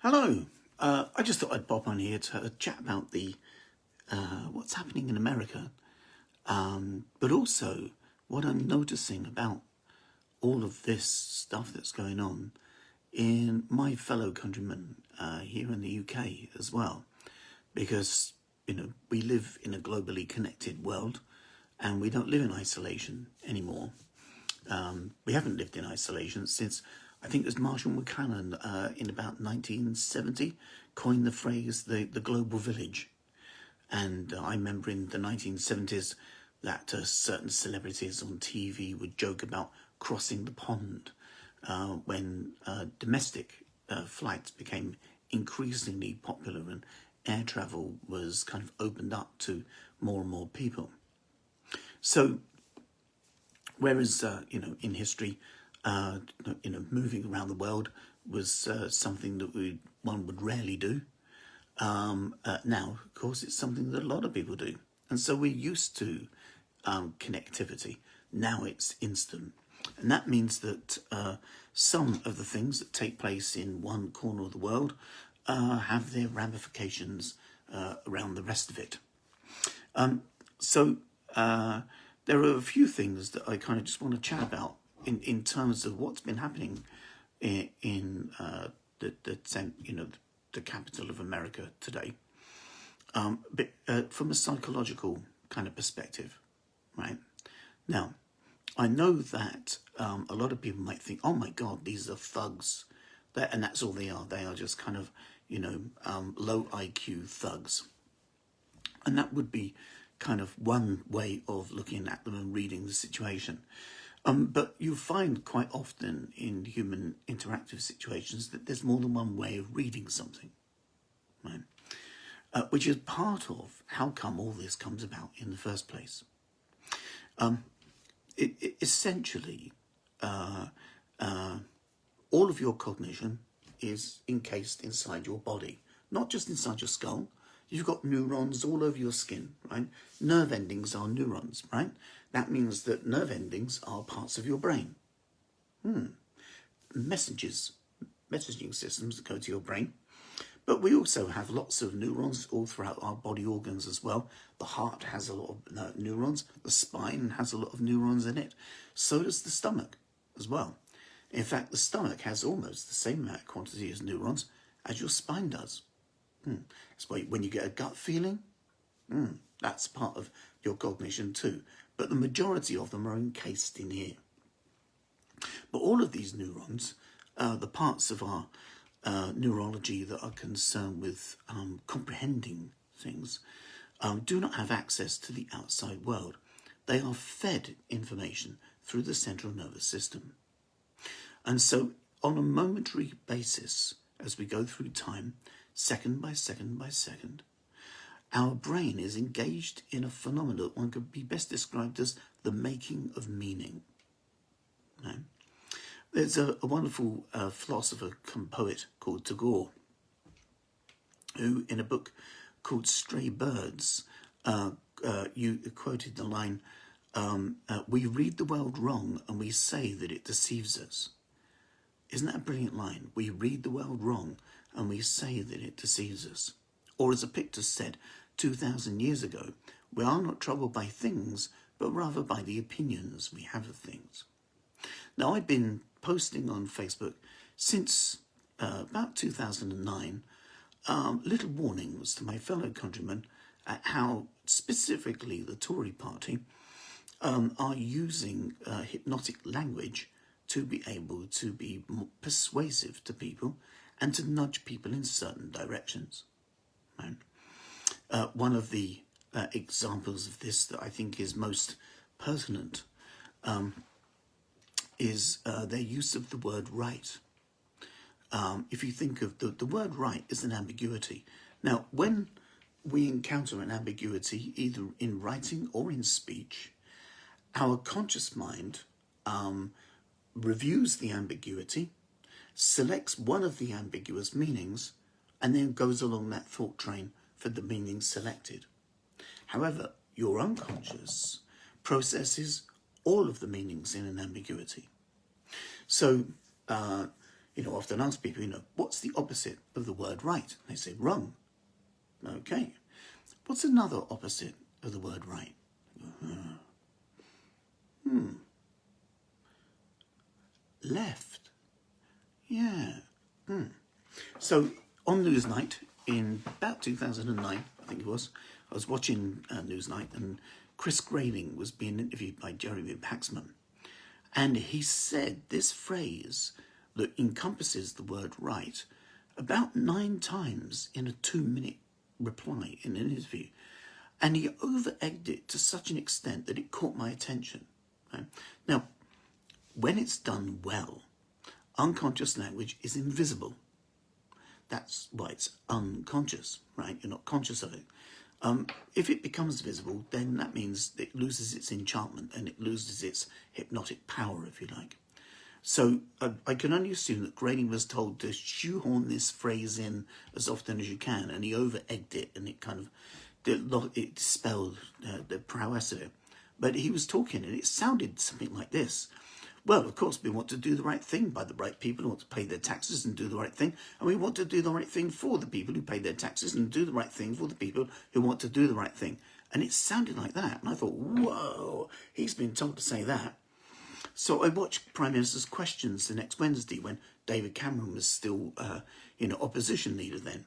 Hello. I just thought I'd pop on here to chat about the what's happening in America, but also what I'm noticing about all of this stuff that's going on in my fellow countrymen here in the UK as well, because we live in a globally connected world, and we don't live in isolation anymore. We haven't lived in isolation since, I think it was Marshall McLuhan in about 1970 coined the phrase the global village. And I remember in the 1970s that certain celebrities on TV would joke about crossing the pond when domestic flights became increasingly popular and air travel was kind of opened up to more and more people. So whereas, in history, moving around the world was something that one would rarely do. Now, of course, it's something that a lot of people do. And so we're used to connectivity. Now it's instant. And that means that some of the things that take place in one corner of the world have their ramifications around the rest of it. There are a few things that I kind of just want to chat about in terms of what's been happening in the capital of America today, but from a psychological kind of perspective, right? Now, I know that a lot of people might think, oh my God, these are thugs, and that's all they are. They are just kind of, low IQ thugs. And that would be kind of one way of looking at them and reading the situation. But you find quite often in human interactive situations that there's more than one way of reading something, right? Which is part of how come all this comes about in the first place. Essentially, all of your cognition is encased inside your body, not just inside your skull. You've got neurons all over your skin, right? Nerve endings are neurons, right? That means that nerve endings are parts of your brain. Messaging systems that go to your brain. But we also have lots of neurons all throughout our body organs as well. The heart has a lot of neurons. The spine has a lot of neurons in it. So does the stomach as well. In fact, the stomach has almost the same amount of quantity as neurons as your spine does. That's why when you get a gut feeling, that's part of your cognition too. But the majority of them are encased in here. But all of these neurons, the parts of our neurology that are concerned with comprehending things, do not have access to the outside world. They are fed information through the central nervous system. And so on a momentary basis, as we go through time, second by second by second, our brain is engaged in a phenomenon that one could be best described as the making of meaning. Right? There's a wonderful philosopher and poet called Tagore, who in a book called Stray Birds, you quoted the line, we read the world wrong and we say that it deceives us. Isn't that a brilliant line? We read the world wrong and we say that it deceives us. Or as Epictetus said 2,000 years ago, we are not troubled by things, but rather by the opinions we have of things. Now, I've been posting on Facebook since about 2009 little warnings to my fellow countrymen at how specifically the Tory party are using hypnotic language to be able to be more persuasive to people and to nudge people in certain directions. Right? One of the examples of this that I think is most pertinent is their use of the word right. If you think of the word right is an ambiguity. Now, when we encounter an ambiguity, either in writing or in speech, our conscious mind reviews the ambiguity, selects one of the ambiguous meanings, and then goes along that thought train for the meaning selected. However, your unconscious processes all of the meanings in an ambiguity. So, often ask people, what's the opposite of the word right? They say wrong. Okay. What's another opposite of the word right? Left. Yeah. So on Newsnight in about 2009, I think it was, I was watching Newsnight, and Chris Grayling was being interviewed by Jeremy Paxman. And he said this phrase that encompasses the word right about 9 times in a 2-minute reply in an interview. And he over-egged it to such an extent that it caught my attention. Right? Now, when it's done well, unconscious language is invisible. That's why it's unconscious, right? You're not conscious of it. If it becomes visible, then that means it loses its enchantment and it loses its hypnotic power, if you like. So I can only assume that Grayling was told to shoehorn this phrase in as often as you can, and he over-egged it, and it kind of it dispelled the prowess of it. But he was talking, and it sounded something like this. Well, of course, we want to do the right thing by the right people who want to pay their taxes and do the right thing. And we want to do the right thing for the people who pay their taxes and do the right thing for the people who want to do the right thing. And it sounded like that. And I thought, whoa, he's been told to say that. So I watched Prime Minister's Questions the next Wednesday when David Cameron was still, opposition leader then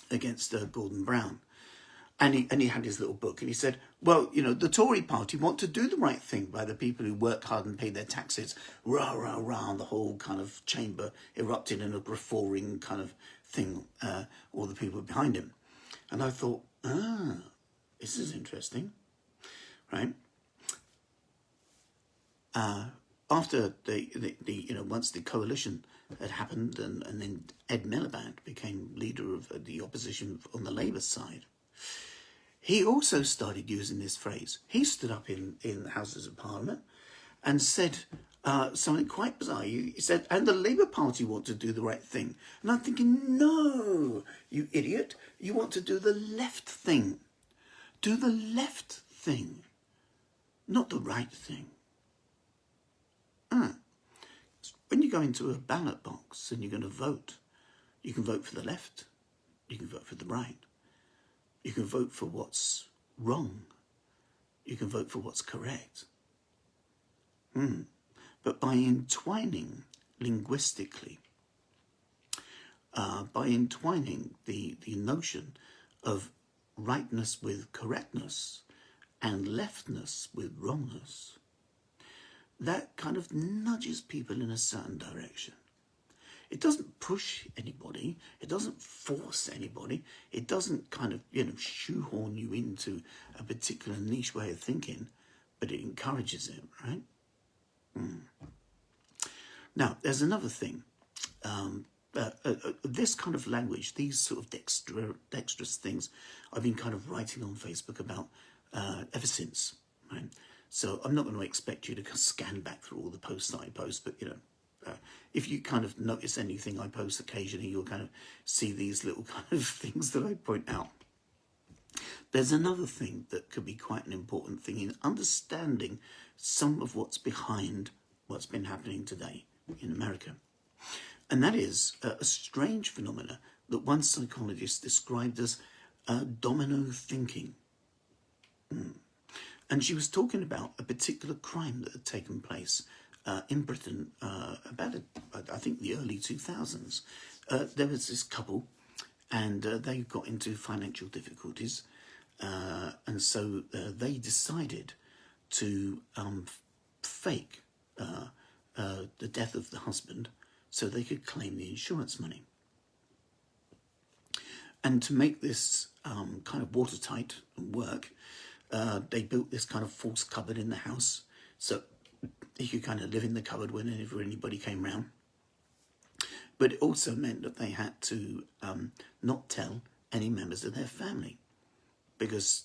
against Gordon Brown. And he had his little book, and he said, well, the Tory party want to do the right thing by the people who work hard and pay their taxes. Rah, rah, rah, and the whole kind of chamber erupted in a guffawing kind of thing, all the people behind him. And I thought, this is interesting, right? After once the coalition had happened, and then Ed Miliband became leader of the opposition on the Labour side, he also started using this phrase. He stood up in the Houses of Parliament and said something quite bizarre. He said, and the Labour Party want to do the right thing. And I'm thinking, no, you idiot. You want to do the left thing. Do the left thing, not the right thing. When you go into a ballot box and you're going to vote, you can vote for the left, you can vote for the right. You can vote for what's wrong. You can vote for what's correct. But by entwining linguistically, by entwining the notion of rightness with correctness and leftness with wrongness, that kind of nudges people in a certain direction. It doesn't push anybody. It doesn't force anybody. It doesn't kind of, shoehorn you into a particular niche way of thinking, but it encourages it, right? Now, there's another thing. This kind of language, these sort of dexterous things, I've been kind of writing on Facebook about ever since, right? So I'm not going to expect you to scan back through all the posts that I post, but, if you kind of notice anything I post occasionally, you'll kind of see these little kind of things that I point out. There's another thing that could be quite an important thing in understanding some of what's behind what's been happening today in America. And that is a strange phenomena that one psychologist described as domino thinking. And she was talking about a particular crime that had taken place in Britain I think the early 2000s. There was this couple, and they got into financial difficulties, and so they decided to fake the death of the husband so they could claim the insurance money. And to make this kind of watertight and work, they built this kind of false cupboard in the house, so he could kind of live in the cupboard whenever anybody came round. But it also meant that they had to not tell any members of their family, because,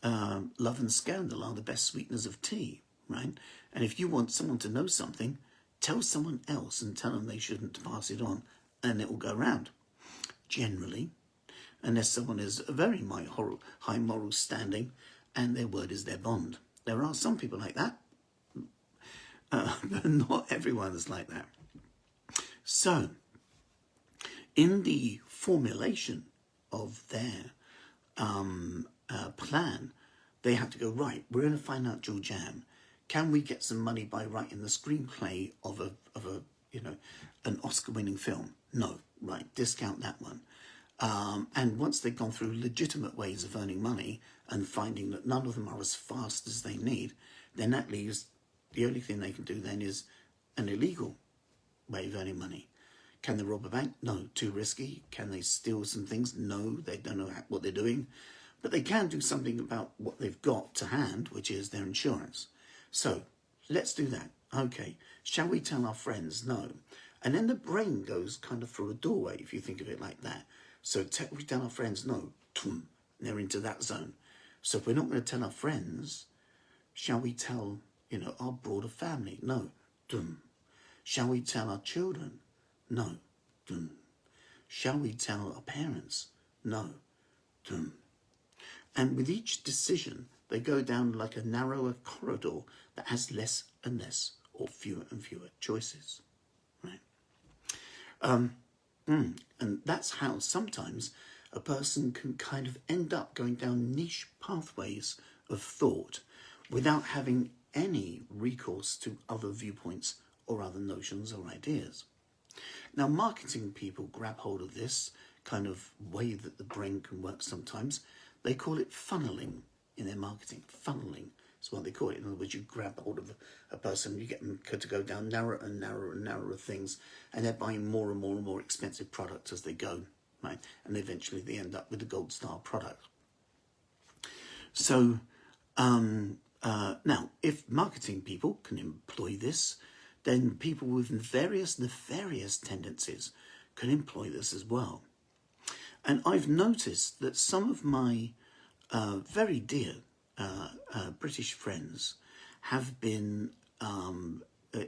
love and scandal are the best sweeteners of tea, right? And if you want someone to know something, tell someone else and tell them they shouldn't pass it on, and it will go round. Generally, unless someone is a very high moral standing and their word is their bond. There are some people like that, but not everyone is like that. So, in the formulation of their plan, they had to go, right, we're in a financial jam. Can we get some money by writing the screenplay of a an Oscar-winning film? No, right, discount that one. And once they've gone through legitimate ways of earning money and finding that none of them are as fast as they need, then that leaves the only thing they can do then is an illegal way of earning money. Can they rob a bank? No, too risky. Can they steal some things? No, they don't know what they're doing. But they can do something about what they've got to hand, which is their insurance. So let's do that. Okay, shall we tell our friends? No. And then the brain goes kind of through a doorway, if you think of it like that. So we tell our friends? No. They're into that zone. So if we're not going to tell our friends, shall we tell, our broader family? No. Shall we tell our children? No. Shall we tell our parents? No. And with each decision, they go down like a narrower corridor that has less and less or fewer and fewer choices. Right? And that's how sometimes a person can kind of end up going down niche pathways of thought without having any recourse to other viewpoints or other notions or ideas. Now, marketing people grab hold of this kind of way that the brain can work sometimes. They call it funneling in their marketing. Funneling is what they call it. In other words, you grab hold of a person, you get them to go down narrower and narrower and narrower things, and they're buying more and more and more expensive products as they go, right? And eventually they end up with the gold star product. So now, if marketing people can employ this, then people with various nefarious tendencies can employ this as well. And I've noticed that some of my very dear British friends have been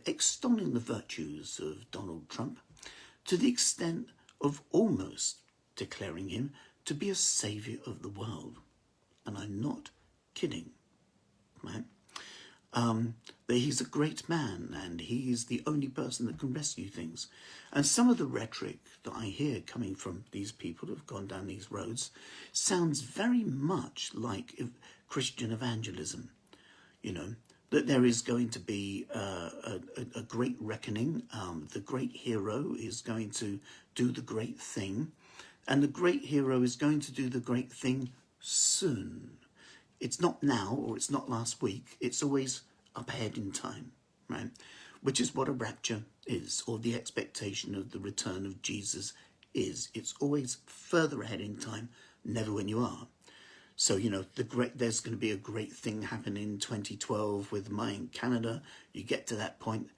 extolling the virtues of Donald Trump to the extent of almost declaring him to be a saviour of the world. And I'm not kidding, right? That he's a great man and he's the only person that can rescue things. And some of the rhetoric that I hear coming from these people who have gone down these roads sounds very much like Christian evangelism, that there is going to be a great reckoning. The great hero is going to do the great thing, and the great hero is going to do the great thing soon. It's not now, or it's not last week. It's always up ahead in time, right? Which is what a rapture is, or the expectation of the return of Jesus is. It's always further ahead in time, never when you are. So, there's going to be a great thing happening in 2012 with Maya in Canada. You get to that point,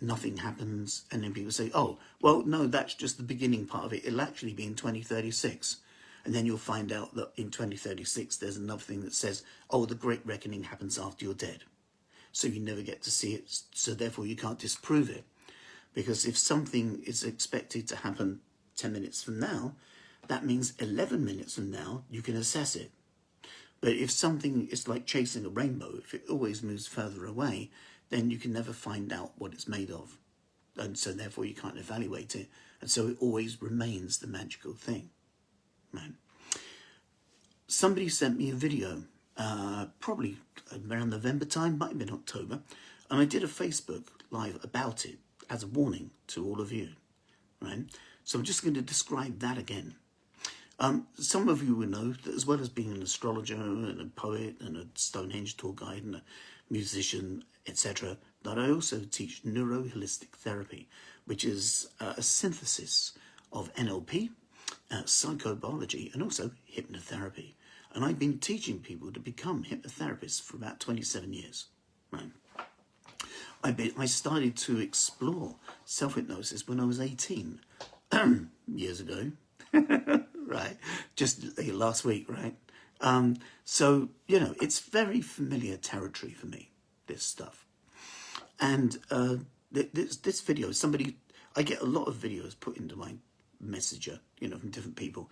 nothing happens, and then people say, oh, well, no, that's just the beginning part of it. It'll actually be in 2036. And then you'll find out that in 2036, there's another thing that says, oh, the great reckoning happens after you're dead. So you never get to see it. So therefore, you can't disprove it. Because if something is expected to happen 10 minutes from now, that means 11 minutes from now, you can assess it. But if something is like chasing a rainbow, if it always moves further away, then you can never find out what it's made of. And so therefore, you can't evaluate it. And so it always remains the magical thing. Right. Somebody sent me a video, probably around November time, might have been October, and I did a Facebook Live about it as a warning to all of you, right? So I'm just going to describe that again. Some of you will know that as well as being an astrologer and a poet and a Stonehenge tour guide and a musician, etc., that I also teach neuroholistic therapy, which is a synthesis of NLP, psychobiology, and also hypnotherapy. And I've been teaching people to become hypnotherapists for about 27 years. Right. I started to explore self-hypnosis when I was 18 years ago. Right, just last week, right? So, it's very familiar territory for me, this stuff. And this video, I get a lot of videos put into my messenger, from different people.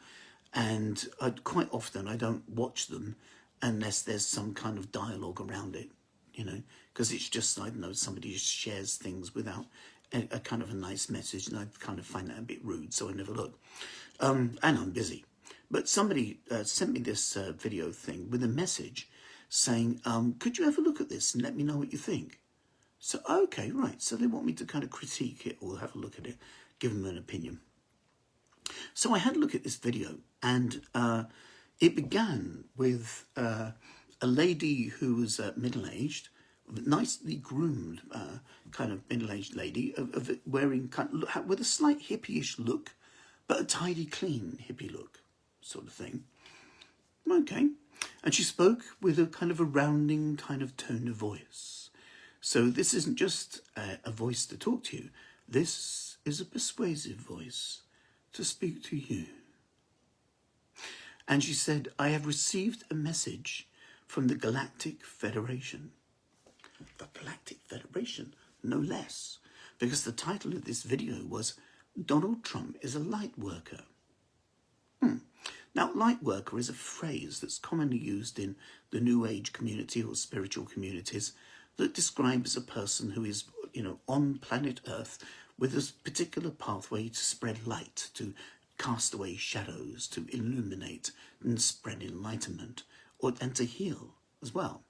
And quite often I don't watch them unless there's some kind of dialogue around it, because it's just, I don't know, somebody just shares things without a kind of a nice message, and I kind of find that a bit rude, so I never look. And I'm busy. But somebody sent me this video thing with a message saying, could you have a look at this and let me know what you think? So, okay, right. So they want me to kind of critique it or have a look at it, give them an opinion. So I had a look at this video, and it began with a lady who was middle-aged, nicely groomed, kind of middle-aged lady, wearing with a slight hippie-ish look, but a tidy, clean hippie look, sort of thing. Okay. And she spoke with a kind of a rounding kind of tone of voice. So this isn't just a voice to talk to you. This is a persuasive voice to speak to you. And she said, I have received a message from the Galactic Federation. The Galactic Federation, no less. Because the title of this video was, Donald Trump is a light worker. Now, light worker is a phrase that's commonly used in the New Age community or spiritual communities that describes a person who is, on planet Earth with a particular pathway to spread light, to cast away shadows, to illuminate and spread enlightenment, and to heal as well.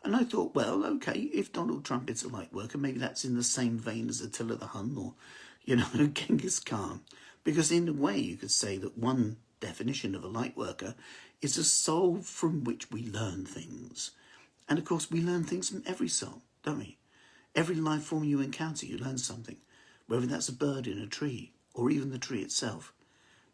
And I thought, well, okay, if Donald Trump is a light worker, maybe that's in the same vein as Attila the Hun or, Genghis Khan. Because in a way, you could say that one definition of a light worker is a soul from which we learn things. And of course, we learn things from every soul, don't we? Every life form you encounter, you learn something. Whether that's a bird in a tree or even the tree itself.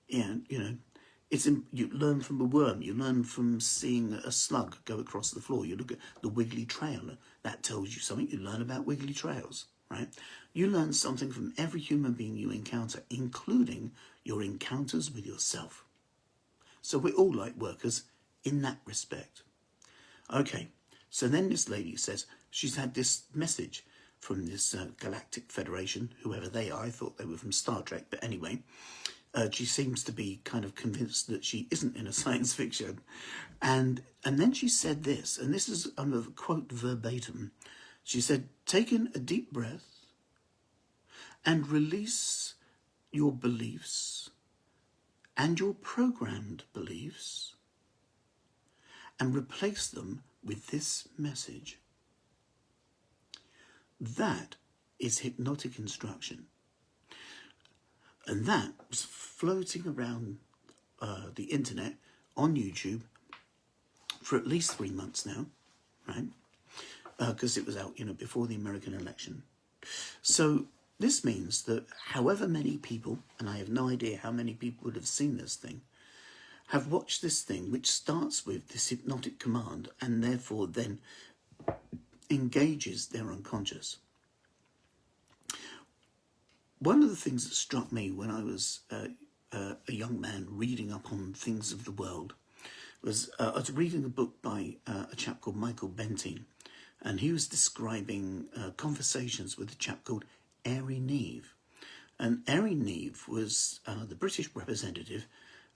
Yeah, you learn from a worm. You learn from seeing a slug go across the floor. You look at the wiggly trail. That tells you something. You learn about wiggly trails, right? You learn something from every human being you encounter, including your encounters with yourself. So we're all light workers in that respect. Okay, so then this lady says she's had this message from this Galactic Federation, whoever they are. I thought they were from Star Trek, but anyway, she seems to be kind of convinced that she isn't in a science fiction. And then she said this, and this is, I'm going to quote verbatim. She said, take in a deep breath and release your beliefs and your programmed beliefs and replace them with this message. That is hypnotic instruction. And that was floating around the internet on YouTube for at least 3 months now, right? Because it was out, before the American election. So this means that however many people, and I have no idea how many people would have seen this thing, have watched this thing, which starts with this hypnotic command and therefore then engages their unconscious. One of the things that struck me when I was a young man reading up on things of the world was I was reading a book by a chap called Michael Benteen, and he was describing conversations with a chap called Ari Neve. And Ari Neve was the British representative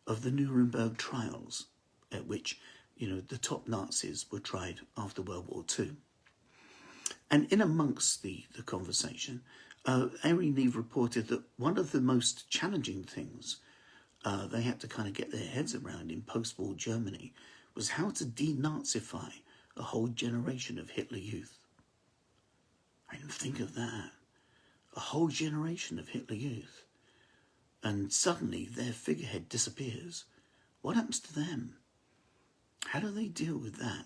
of the Nuremberg trials, at which, the top Nazis were tried after World War II. And in amongst the conversation, Ari Neve reported that one of the most challenging things they had to kind of get their heads around in post-war Germany was how to denazify a whole generation of Hitler youth. I didn't think of that. A whole generation of Hitler youth. And suddenly their figurehead disappears. What happens to them? How do they deal with that?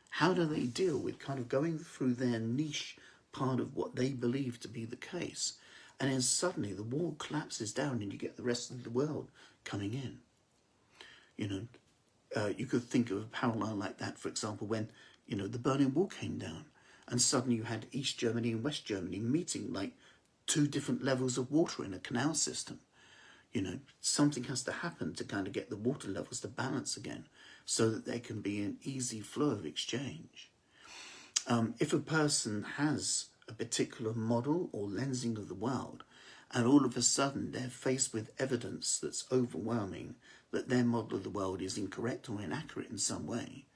How do they deal with kind of going through their niche part of what they believe to be the case, and then suddenly the wall collapses down and you get the rest of the world coming in? You could think of a parallel like that, for example, when, the Berlin Wall came down and suddenly you had East Germany and West Germany meeting like two different levels of water in a canal system. Something has to happen to kind of get the water levels to balance again so that there can be an easy flow of exchange. If a person has a particular model or lensing of the world, and all of a sudden they're faced with evidence that's overwhelming that their model of the world is incorrect or inaccurate in some way,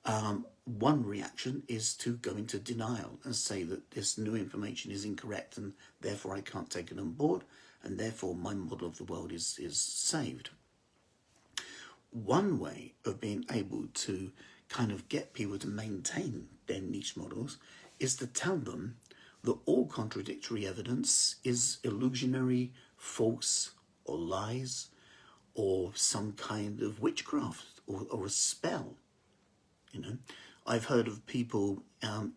One reaction is to go into denial and say that this new information is incorrect and therefore I can't take it on board and therefore my model of the world is saved. One way of being able to kind of get people to maintain their niche models is to tell them that all contradictory evidence is illusionary, false, or lies, or some kind of witchcraft or a spell. You know, I've heard of people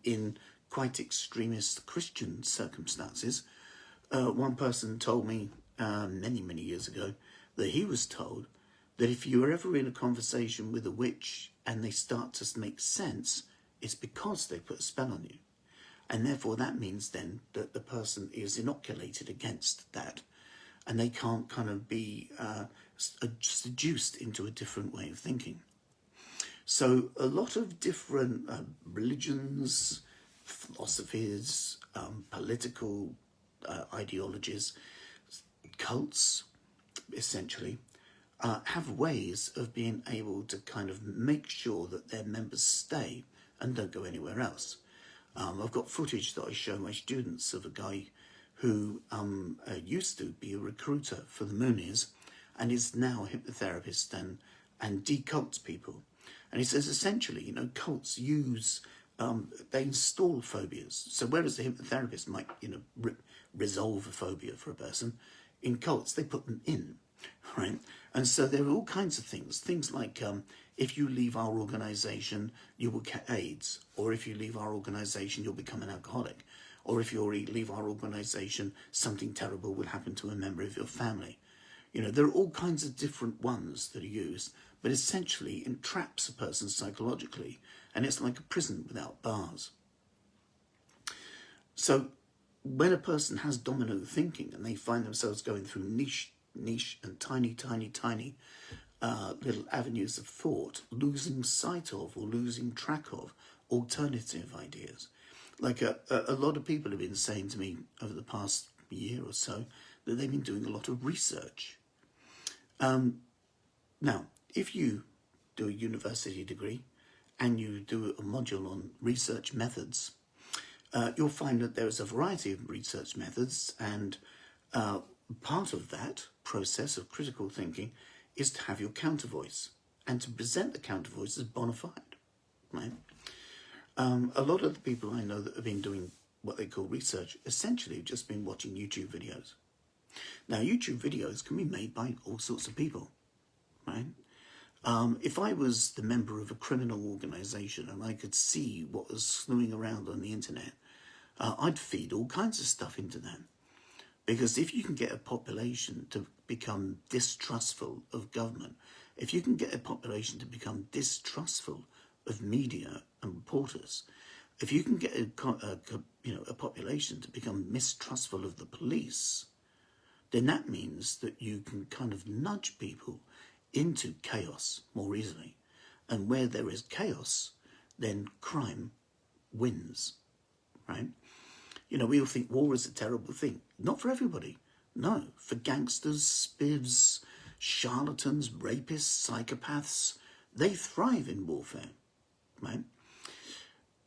in quite extremist Christian circumstances. One person told me many years ago that he was told that if you are ever in a conversation with a witch and they start to make sense, it's because they put a spell on you. And therefore that means then that the person is inoculated against that and they can't kind of be seduced into a different way of thinking. So a lot of different religions, philosophies, political ideologies, cults, essentially, have ways of being able to kind of make sure that their members stay and don't go anywhere else. I've got footage that I show my students of a guy who used to be a recruiter for the Moonies and is now a hypnotherapist and decults people. And he says essentially, you know, cults use, they install phobias. So whereas the hypnotherapist might, you know, resolve a phobia for a person, in cults they put them in, right? And so there are all kinds of things like if you leave our organisation, you will get AIDS, or if you leave our organisation, you'll become an alcoholic, or if you leave our organisation, something terrible will happen to a member of your family. You know, there are all kinds of different ones that are used, but essentially entraps a person psychologically, and it's like a prison without bars. So when a person has domino thinking and they find themselves going through niche and tiny little avenues of thought, losing sight of or losing track of alternative ideas. Like a lot of people have been saying to me over the past year or so that they've been doing a lot of research. Now, if you do a university degree and you do a module on research methods, you'll find that there is a variety of research methods, and part of that process of critical thinking is to have your counter voice and to present the counter voice as bona fide, right? A lot of the people I know that have been doing what they call research essentially have just been watching YouTube videos. Now, YouTube videos can be made by all sorts of people, right? If I was the member of a criminal organisation and I could see what was slewing around on the internet, I'd feed all kinds of stuff into them. Because if you can get a population to become distrustful of government, if you can get a population to become distrustful of media and reporters, if you can get a population to become mistrustful of the police, then that means that you can kind of nudge people into chaos more easily. And where there is chaos, then crime wins, right? You know, we all think war is a terrible thing. Not for everybody. No, for gangsters, spivs, charlatans, rapists, psychopaths, they thrive in warfare, right?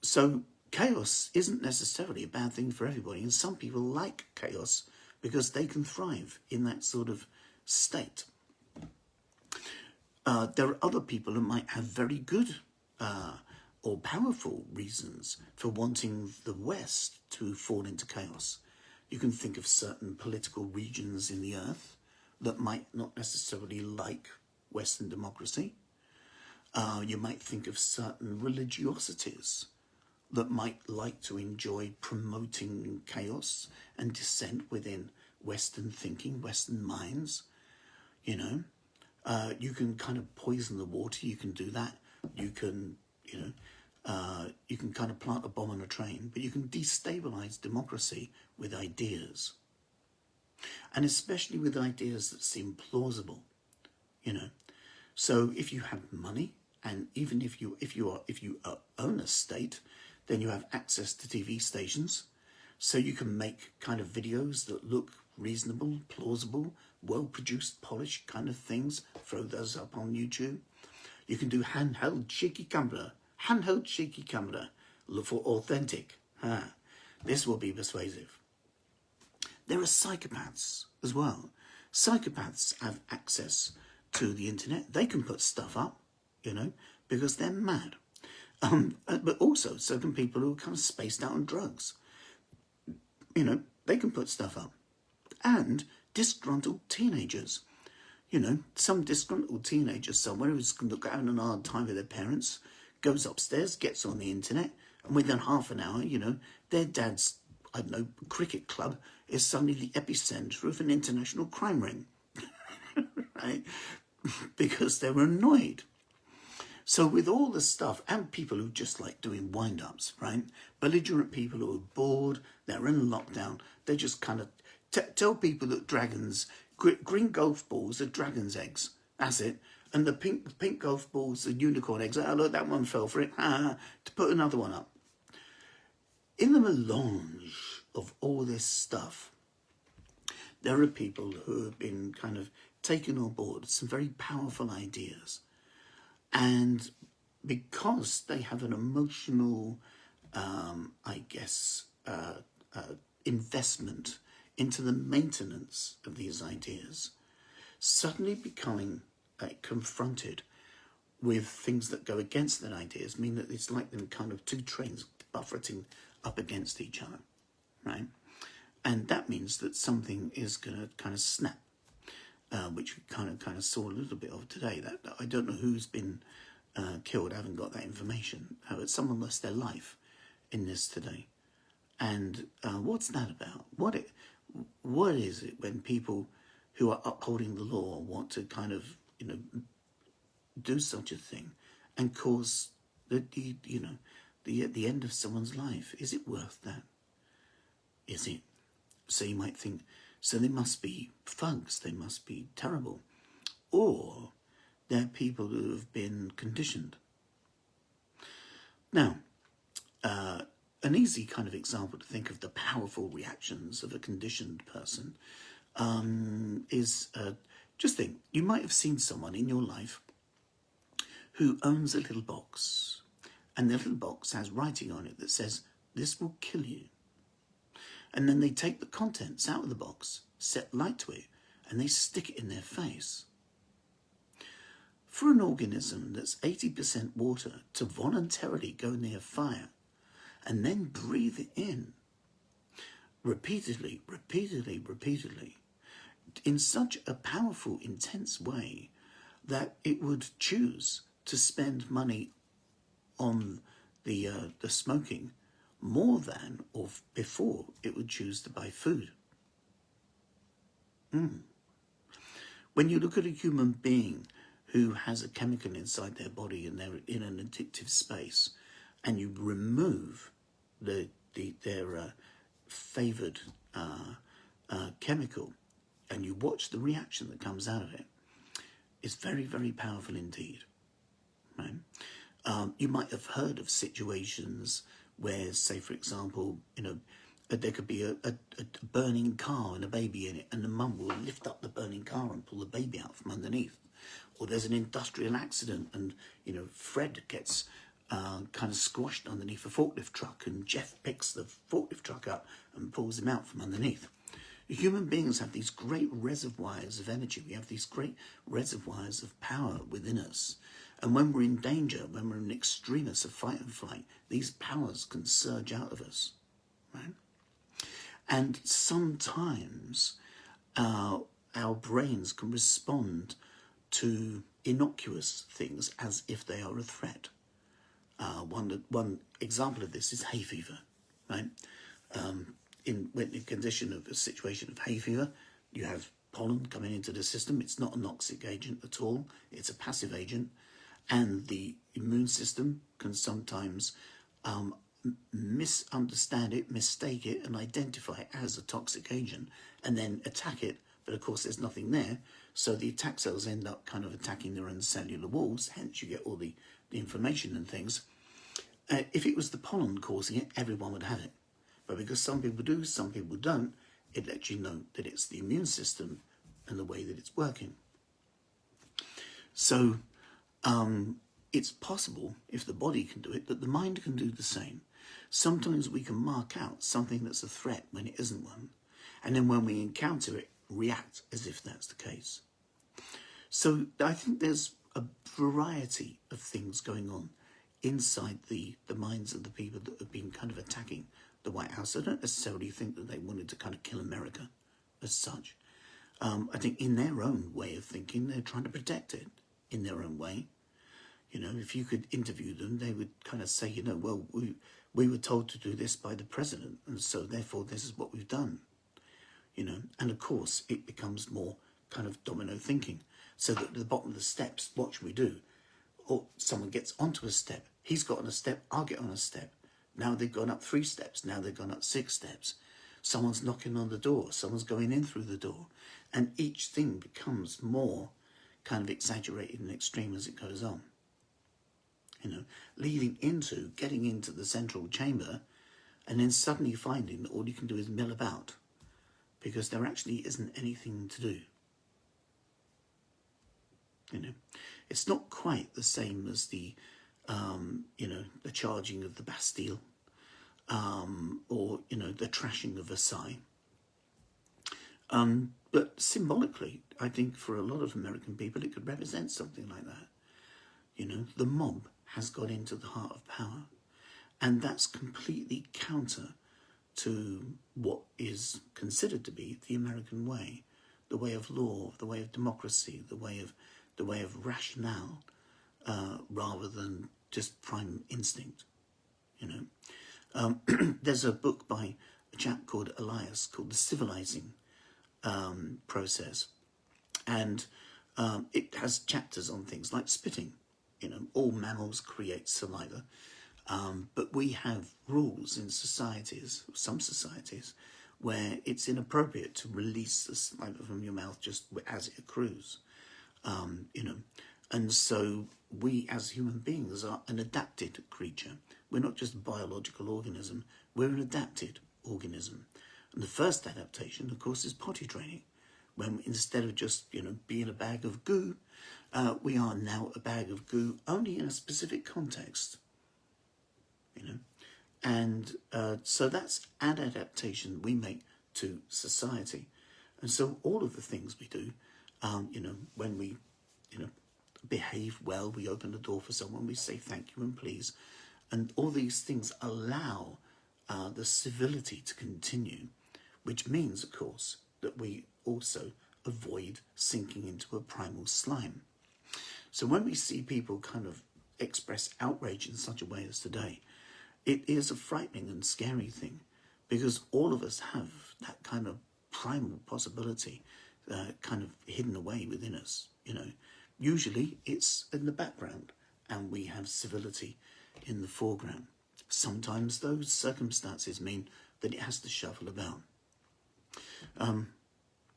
So chaos isn't necessarily a bad thing for everybody, and some people like chaos because they can thrive in that sort of state. There are other people who might have very good or powerful reasons for wanting the West to fall into chaos. You can think of certain political regions in the earth that might not necessarily like Western democracy. You might think of certain religiosities that might like to enjoy promoting chaos and dissent within Western thinking, Western minds. You know, you can kind of poison the water, you can do that. You can, you can kind of plant a bomb on a train, but you can destabilize democracy with ideas. And especially with ideas that seem plausible, you know. So if you have money, and even if you own a state, then you have access to TV stations, so you can make kind of videos that look reasonable, plausible, well-produced, polished kind of things, throw those up on YouTube. You can do handheld cheeky camera handheld cheeky camera, look for authentic. This will be persuasive. There are psychopaths as well. Psychopaths have access to the internet. They can put stuff up, because they're mad. But also, so can people who are kind of spaced out on drugs. They can put stuff up. And disgruntled teenagers. Some disgruntled teenager somewhere who's having a hard time with their parents, goes upstairs, gets on the internet, and within half an hour, their dad's, cricket club is suddenly the epicenter of an international crime ring. Right? Because they were annoyed. So with all the stuff, and people who just like doing wind-ups, right? Belligerent people who are bored, they're in lockdown, they just kind of tell people that green golf balls are dragon's eggs. That's it. And the pink golf balls are unicorn eggs. Oh, look, that one fell for it. To put another one up. In the melange of all this stuff, there are people who have been kind of taken on board some very powerful ideas. And because they have an emotional, investment into the maintenance of these ideas, suddenly becoming confronted with things that go against their ideas mean that it's like them kind of two trains buffeting up against each other, right? And that means that something is going to kind of snap, which we kind of saw a little bit of today. That I don't know who's been killed. I haven't got that information. But someone lost their life in this today. And what's that about? What is it when people who are upholding the law want to kind of, do such a thing and cause the end of someone's life? Is it worth that? Is it? So you might think, so they must be thugs, they must be terrible. Or they're people who have been conditioned. Now, an easy kind of example to think of the powerful reactions of a conditioned person is, just think, you might have seen someone in your life who owns a little box, and the little box has writing on it that says, "This will kill you." And then they take the contents out of the box, set light to it, and they stick it in their face. For an organism that's 80% water to voluntarily go near fire and then breathe it in repeatedly, in such a powerful, intense way that it would choose to spend money on the smoking more than or before it would choose to buy food. When you look at a human being who has a chemical inside their body and they're in an addictive space, and you remove their favoured chemical, and you watch the reaction that comes out of it, it's very, very powerful indeed. Right? You might have heard of situations where, say, for example, there could be a burning car and a baby in it, and the mum will lift up the burning car and pull the baby out from underneath. Or there's an industrial accident and, Fred gets kind of squashed underneath a forklift truck, and Jeff picks the forklift truck up and pulls him out from underneath. Human beings have these great reservoirs of energy. We have these great reservoirs of power within us. And when we're in danger, when we're in extremis of fight and flight, these powers can surge out of us, right? And sometimes our brains can respond to innocuous things as if they are a threat. One example of this is hay fever, right? In the condition of a situation of hay fever, you have pollen coming into the system. It's not a noxic agent at all. It's a passive agent. And the immune system can sometimes misunderstand it, mistake it, and identify it as a toxic agent, and then attack it. But of course, there's nothing there. So the attack cells end up kind of attacking their own cellular walls. Hence, you get all the inflammation and things. If it was the pollen causing it, everyone would have it. But because some people do, some people don't, it lets you know that it's the immune system and the way that it's working. So it's possible, if the body can do it, that the mind can do the same. Sometimes we can mark out something that's a threat when it isn't one, and then when we encounter it, react as if that's the case. So I think there's a variety of things going on inside the minds of the people that have been kind of attacking the White House. I don't necessarily think that they wanted to kind of kill America as such. I think in their own way of thinking, they're trying to protect it in their own way. You know, if you could interview them, they would kind of say, you know, well, we were told to do this by the president, and so therefore this is what we've done. You know, and of course it becomes more kind of domino thinking. So that at the bottom of the steps, what should we do? Or someone gets onto a step, he's got on a step, I'll get on a step. Now they've gone up 3 steps, now they've gone up 6 steps. Someone's knocking on the door, someone's going in through the door. And each thing becomes more kind of exaggerated and extreme as it goes on. You know, leading into, getting into the central chamber, and then suddenly finding that all you can do is mill about, because there actually isn't anything to do. You know, it's not quite the same as the, you know, the charging of the Bastille, or, you know, the trashing of Versailles. But symbolically, I think for a lot of American people, it could represent something like that. You know, the mob has got into the heart of power, and that's completely counter to what is considered to be the American way, the way of law, the way of democracy, the way of rationale, rather than just prime instinct. You know, there's a book by a chap called Elias called The Civilizing Process, and it has chapters on things like spitting. You know, all mammals create saliva, but we have rules in societies, some societies, where it's inappropriate to release the saliva from your mouth just as it accrues. You know, and so we as human beings are an adapted creature. We're not just a biological organism, we're an adapted organism. And the first adaptation, of course, is potty training, when instead of just, you know, being a bag of goo, we are now a bag of goo only in a specific context, you know. And so that's an adaptation we make to society. And so all of the things we do, you know, when we, you know, behave well, we open the door for someone, we say thank you and please. And all these things allow the civility to continue, which means, of course, that we also avoid sinking into a primal slime. So when we see people kind of express outrage in such a way as today, it is a frightening and scary thing, because all of us have that kind of primal possibility kind of hidden away within us. You know, usually it's in the background and we have civility in the foreground. Sometimes those circumstances mean that it has to shuffle about.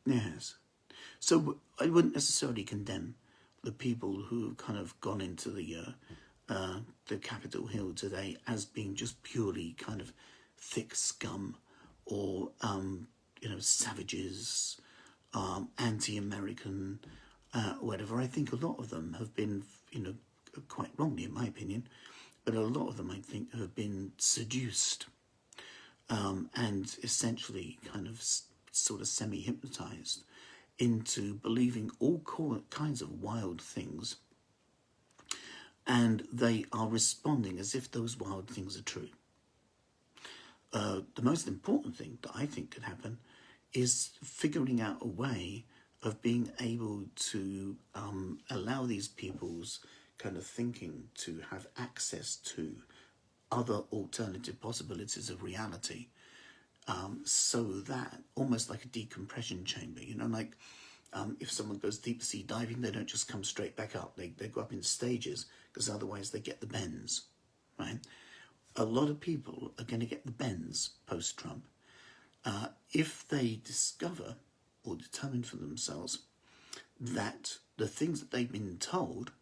Yes. So I wouldn't necessarily condemn the people who've kind of gone into the Capitol Hill today as being just purely kind of thick scum, or you know, savages, anti-American, whatever. I think a lot of them have been, you know, quite wrongly in my opinion, but a lot of them I think have been seduced, and essentially kind of sort of semi-hypnotized into believing all kinds of wild things, and they are responding as if those wild things are true. The most important thing that I think could happen is figuring out a way of being able to allow these people's kind of thinking to have access to other alternative possibilities of reality, so that almost like a decompression chamber, you know, like if someone goes deep sea diving, they don't just come straight back up. They go up in stages, because otherwise they get the bends, right? A lot of people are going to get the bends post-Trump if they discover or determine for themselves that the things that they've been told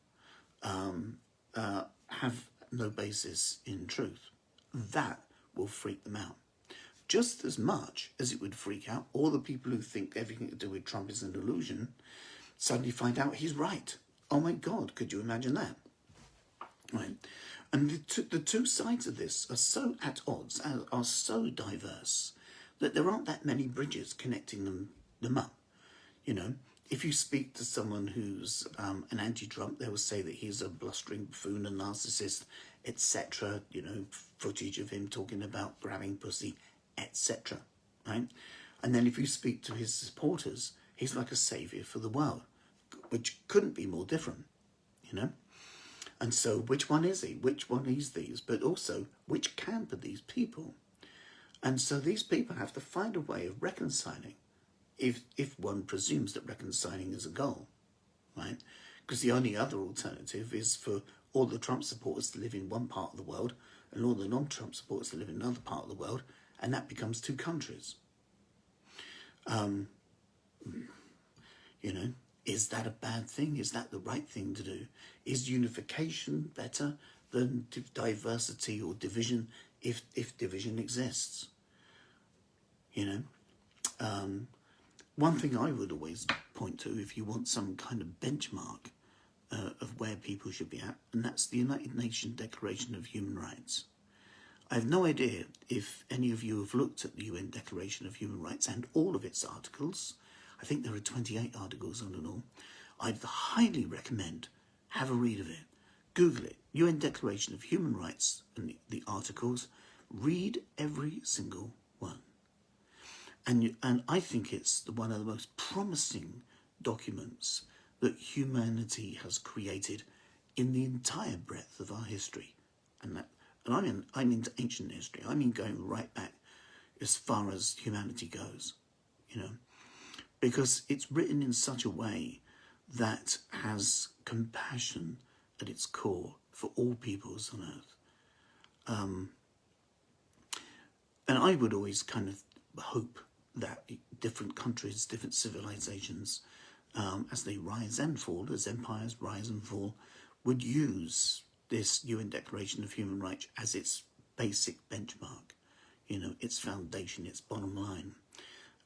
have no basis in truth. That will freak them out. Just as much as it would freak out all the people who think everything to do with Trump is an illusion, suddenly find out he's right. Oh my God, could you imagine that? right? And the two sides of this are so at odds, are so diverse, that there aren't that many bridges connecting them up. You know, if you speak to someone who's an anti-Trump, they will say that he's a blustering buffoon, a narcissist, etc. You know, footage of him talking about grabbing pussy, etc. Right? And then if you speak to his supporters, he's like a saviour for the world, which couldn't be more different, you know? And so which one is he? Which one is these? But also, which camp are these people? And so these people have to find a way of reconciling, if one presumes that reconciling is a goal, right? Because the only other alternative is for all the Trump supporters to live in one part of the world and all the non-Trump supporters to live in another part of the world, and that becomes two countries. You know, is that a bad thing? Is that the right thing to do? Is unification better than diversity or division, if division exists? You know, one thing I would always point to, if you want some kind of benchmark of where people should be at, and that's the United Nations Declaration of Human Rights. I have no idea if any of you have looked at the UN Declaration of Human Rights and all of its articles. I think there are 28 articles on it all. I'd highly recommend have a read of it. Google it, UN Declaration of Human Rights, and the articles. Read every single one. And I think it's one of the most promising documents that humanity has created in the entire breadth of our history. And I'm into ancient history. I mean going right back as far as humanity goes, you know, because it's written in such a way that has compassion at its core for all peoples on earth. And I would always kind of hope that different countries, different civilizations, as they rise and fall, as empires rise and fall, would use this UN Declaration of Human Rights as its basic benchmark, you know, its foundation, its bottom line.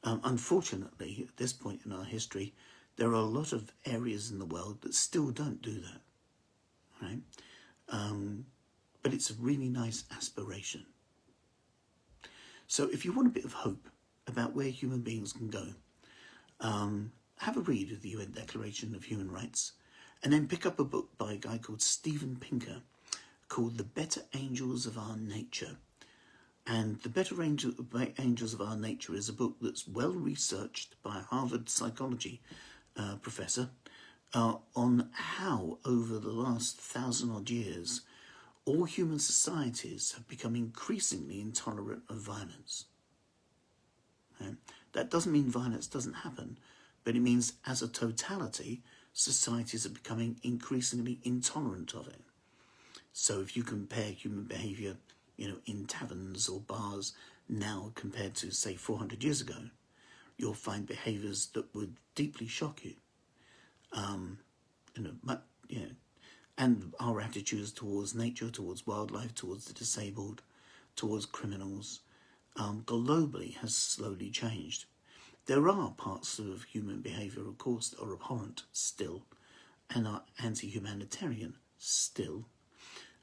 Unfortunately, at this point in our history, there are a lot of areas in the world that still don't do that, right? But it's a really nice aspiration. So if you want a bit of hope about where human beings can go, have a read of the UN Declaration of Human Rights, and then pick up a book by a guy called Steven Pinker called The Better Angels of Our Nature. And The Better Angels of Our Nature is a book that's well researched by a Harvard psychology professor on how over the last 1,000-odd years all human societies have become increasingly intolerant of violence. That doesn't mean violence doesn't happen, but it means as a totality, societies are becoming increasingly intolerant of it. So if you compare human behaviour, you know, in taverns or bars now compared to, say, 400 years ago, you'll find behaviours that would deeply shock you. And our attitudes towards nature, towards wildlife, towards the disabled, towards criminals, globally has slowly changed. There are parts of human behaviour, of course, that are abhorrent still, and are anti-humanitarian still.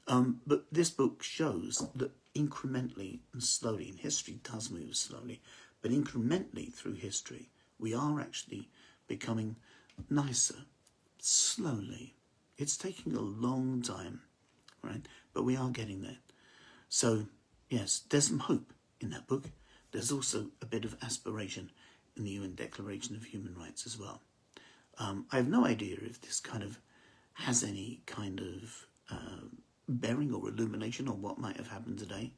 But this book shows that incrementally and slowly, and history does move slowly, but incrementally through history, we are actually becoming nicer, slowly. It's taking a long time, right? But we are getting there. So, yes, there's some hope in that book. There's also a bit of aspiration in the UN Declaration of Human Rights as well. I have no idea if this kind of has any kind of bearing or illumination on what might have happened today.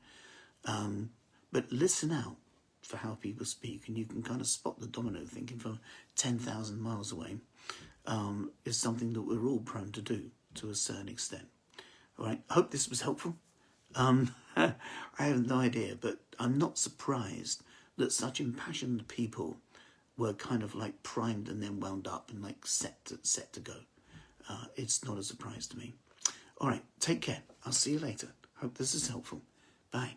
But listen out for how people speak, and you can kind of spot the domino thinking from 10,000 miles away is something that we're all prone to do to a certain extent. All right, I hope this was helpful. I have no idea, but I'm not surprised that such impassioned people were kind of like primed and then wound up and like set to go. It's not a surprise to me. All right, take care. I'll see you later. Hope this is helpful. Bye.